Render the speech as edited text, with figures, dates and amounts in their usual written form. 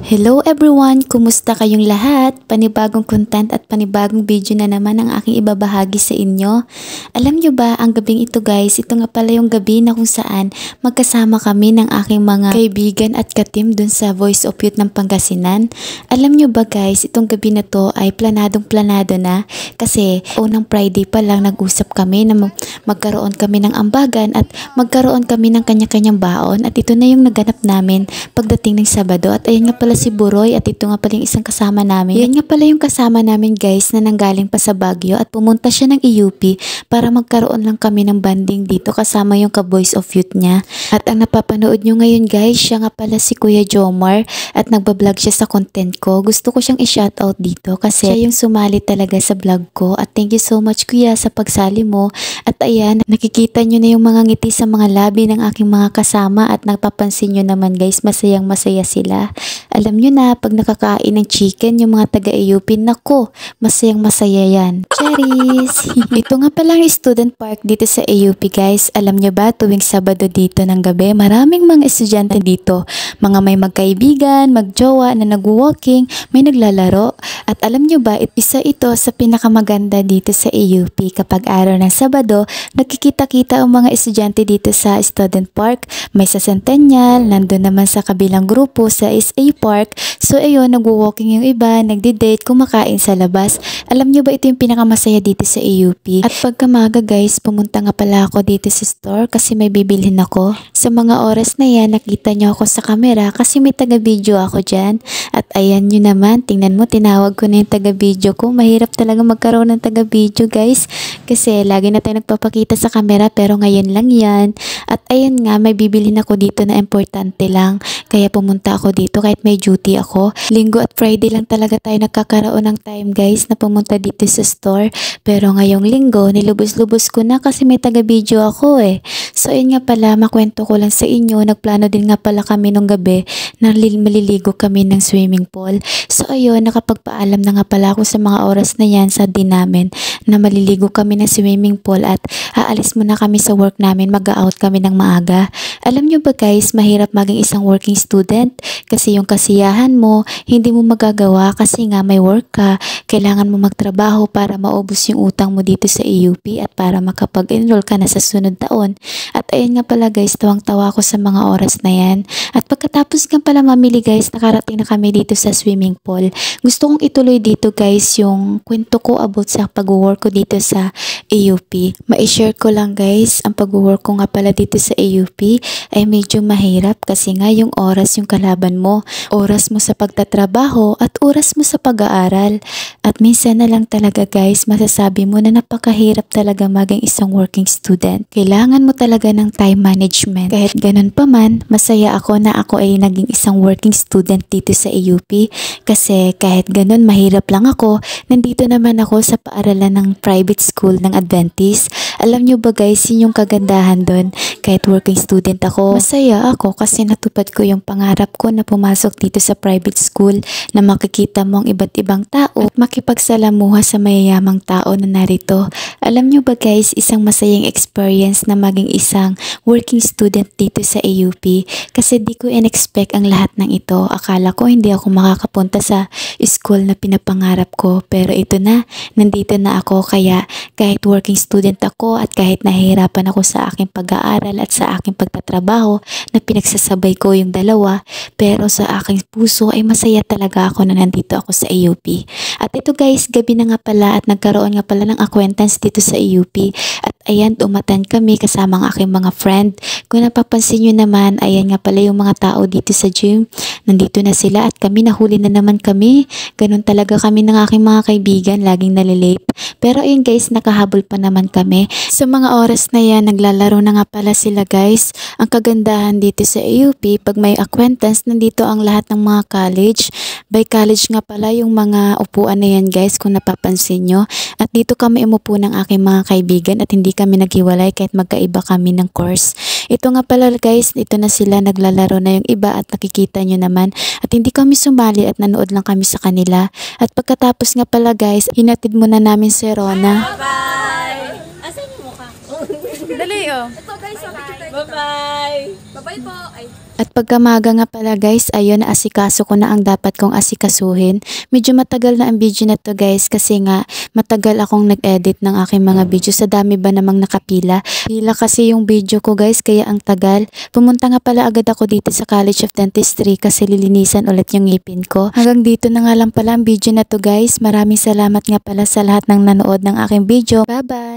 Hello everyone! Kumusta kayong lahat? Panibagong content at panibagong video na naman ang aking ibabahagi sa inyo. Alam nyo ba, ang gabing ito guys, ito nga pala yung gabi na kung saan magkasama kami ng aking mga kaibigan at katim dun sa Voice of Youth ng Pangasinan. Alam nyo ba guys, itong gabi na to ay planadong planado na kasi unang Friday pa lang nag-usap kami na magkaroon kami ng ambagan at magkaroon kami ng kanya-kanyang baon at ito na yung naganap namin pagdating ng Sabado. At ayun nga pala si Buroy at ito nga pala yung isang kasama namin. Yan nga pala yung kasama namin guys na nanggaling pa sa Baguio at pumunta siya ng EUP para magkaroon lang kami ng banding dito kasama yung ka-Voice of Youth niya. At ang napapanood nyo ngayon guys, siya nga pala si Kuya Jomar at nagbablog siya sa content ko. Gusto ko siyang i-shoutout dito kasi siya yung sumali talaga sa vlog ko at thank you so much Kuya sa pagsali mo. At ayan, nakikita nyo na yung mga ngiti sa mga labi ng aking mga kasama at napapansin nyo naman guys, masayang masaya sila. Alam nyo na, pag nakakain ng chicken, yung mga taga-EUP, nako, masayang masaya yan. Charis! Ito nga pala ang student park dito sa EUP guys. Alam nyo ba, tuwing Sabado dito ng gabi, maraming mga estudyante dito. Mga may magkaibigan, magjowa na nag-walking, may naglalaro. At alam nyo ba, isa ito sa pinakamaganda dito sa EUP. Kapag araw ng Sabado, nagkikita-kita ang mga estudyante dito sa student park. May sa Centennial, nandun naman sa kabilang grupo sa SA Park. So ayun, nagwo-walking yung iba, nagdi-date, kumakain sa labas. Alam nyo ba ito yung pinakamasaya dito sa EUP? At pagkamaga guys, pumunta nga pala ako dito sa store kasi may bibilhin ako. Sa mga oras na yan, nakita nyo ako sa camera kasi may taga-video ako dyan. At ayan nyo naman, tingnan mo, tinawag ko na yung taga-video ko. Mahirap talaga magkaroon ng taga-video guys. Kasi lagi na tayo nagpapakita sa camera pero ngayon lang yan. At ayan nga, may bibilhin ako dito na importante lang. Kaya pumunta ako dito kahit may duty ako. Linggo at Friday lang talaga tayo nagkakaroon ng time guys na pumunta dito sa store. Pero ngayong linggo, nilubos-lubos ko na kasi may taga-video ako eh. So ayun nga pala, makwento ko lang sa inyo. Nagplano din nga pala kami nung gabi na maliligo kami ng swimming pool. So ayun, nakapagpaalam na nga pala ako sa mga oras na yan sa din namin na maliligo kami ng swimming pool at aalis muna kami sa work namin. Mag-out kami ng maaga. Alam nyo ba guys, mahirap maging isang working student kasi yung kasiyahan mo, hindi mo magagawa kasi nga may work ka. Kailangan mo magtrabaho para maubos yung utang mo dito sa EUP at para makapag-enroll ka na sa sunod taon. At ayun nga pala guys, tawang-tawa ko sa mga oras na yan. At pagkatapos nga pala mamili guys, nakarating na kami dito sa swimming pool. Gusto kong ituloy dito guys yung kwento ko about sa pag-work ko dito sa EUP. Ma-share ko lang guys, ang pag-work ko nga pala dito sa EUP ay medyo mahirap kasi nga yung oras yung kalaban mo. Oras mo sa pagtatrabaho at oras mo sa pag-aaral. At minsan na lang talaga guys, masasabi mo na napakahirap talaga maging isang working student. Kailangan mo talaga ng time management. Kahit ganun pa man, masaya ako na ako ay naging isang working student dito sa EUP. Kasi kahit ganun, mahirap lang ako. Nandito naman ako sa paaralan ng private school ng Adventist. Alam nyo ba guys, yun yung kagandahan doon. Kahit working student ako, masaya ako kasi natupad ko yung pangarap ko na pumasok dito sa private school na makikita mo ang iba't ibang tao at makipagsalamuha sa mayayamang tao na narito. Alam nyo ba guys, isang masayang experience na maging isang working student dito sa EUP kasi di ko in-expect ang lahat ng ito. Akala ko hindi ako makakapunta sa school na pinapangarap ko pero ito na, nandito na ako kaya kahit working student ako at kahit nahihirapan ako sa aking pag-aaral at sa aking pagtatrabaho na pinagsasabay ko yung dalawa pero sa aking puso ay masaya talaga ako na nandito ako sa EUP. At ito guys, gabi na nga pala at nagkaroon nga pala ng acquaintance dito sa EUP at ayan, umatan kami kasama ang aking mga friend. Kung napapansin nyo naman, ayan nga pala yung mga tao dito sa gym. Nandito na sila at kami, nahuli na naman kami. Ganun talaga kami ng aking mga kaibigan, laging nalilate. Pero ayun guys, nakahabol pa naman kami. Sa mga oras na yan, naglalaro na nga pala sila guys. Ang kagandahan dito sa EUP, pag may acquaintance, nandito ang lahat ng mga college. By college nga pala yung mga upuan na yan guys, kung napapansin nyo. At dito kami umupo ng aking mga kaibigan at hindi kami naghiwalay kahit magkaiba kami ng course. Ito nga pala guys, ito na sila, naglalaro na yung iba at nakikita nyo naman. At hindi kami sumali at nanood lang kami sa kanila. At pagkatapos nga pala guys, hinatid muna namin si Rona. Bye! Asan yung mukha? Dali oh. Ito guys, sabi kita Bye-bye! Bye-bye po! Ay. At pagkamaga nga pala guys, ayun, naasikaso ko na ang dapat kong asikasuhin. Medyo matagal na ang video na to guys kasi nga matagal akong nag-edit ng aking mga video. Sa dami ba namang nakapila? Pila kasi yung video ko guys, kaya ang tagal. Pumunta nga pala agad ako dito sa College of Dentistry kasi lilinisan ulit yung ngipin ko. Hanggang dito na nga lang pala ang video na to guys. Maraming salamat nga pala sa lahat ng nanood ng aking video. Bye bye!